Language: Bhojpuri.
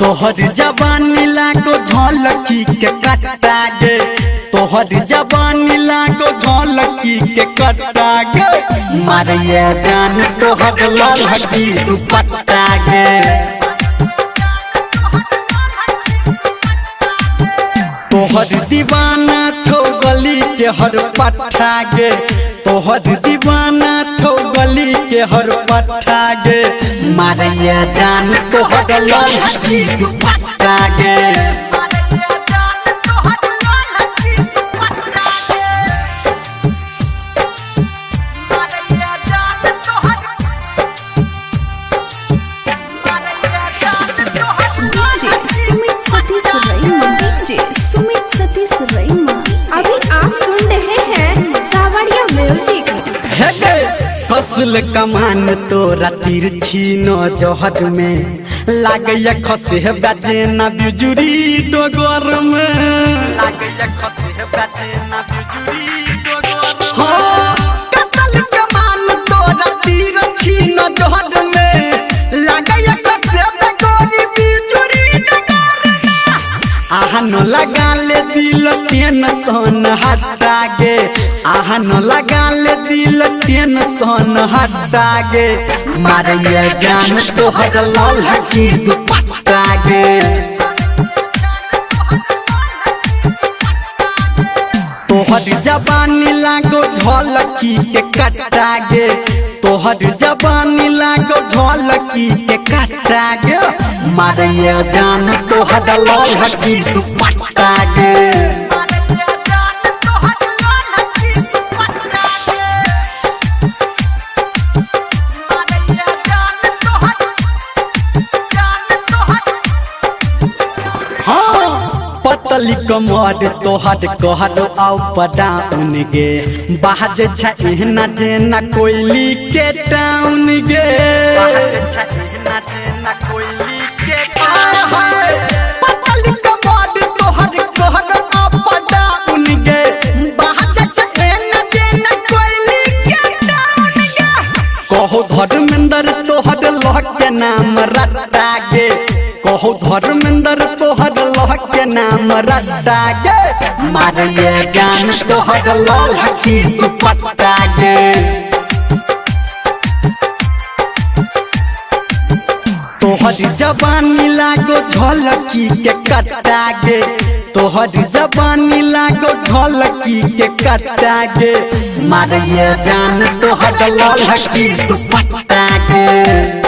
तोहर जवानी लागो झलकी के कट्टा गे, तोहर जवानी लागो झलकी के कट्टा गे, मारिया जान तोहर ललकी दुपट्टा गे। तोहर दीवाना छो गली के हर पट्टा गे, तोहर दीवाना छो गली के हर पट्टा गे, मारिया जान तोहर ललकी दुपट्टा गे। अभी आप सुन रहे हैं सावरिया म्यूजिक। फसल कमान तोरा तिरछी न जहर में लागैया खसे बाजे ना बिजुरी डोगर में, लागैया खसे बाजे ना बिजुरी डोगर में। फसल कमान तोरा तिरछी न जहर में लागैया खसे बाजे बिजुरी डोगर में। आहन लगा ले दिल टेंशन हटा गे, आहन लगा ले दिल टेंशन हटा गे, मारिया जान तोहर ललकी दुपट्टा गे। तोहर जवानी लागो झलकी के कट्टा गे, तोहर जवानी लागो झलकी के कट्टा गे, मारिया जान तोहर ललकी दुपट्टा गे। पतली कमर तोहर कहर आओ पडाउन गे, बाहर छना जेना कोयली के टाउन गे, पतली कमर तोहर कहर आओ पडाउन गे, बाहर छना जेना कोयली के टाउन गे। कहो धर्मेंद्र तोहर लह के नाम रट्टा गे, कहो धर्मेंद्र तोहर लह के नाम रट्टा गे, मारिया जान तोहर ललकी दुपट्टा गे। तोहर जवानी लागो झलकी के कट्टा गे, तोहर जवानी लागो झलकी के कट्टा गे, मारिया जान तोहर ललकी दुपट्टा गे।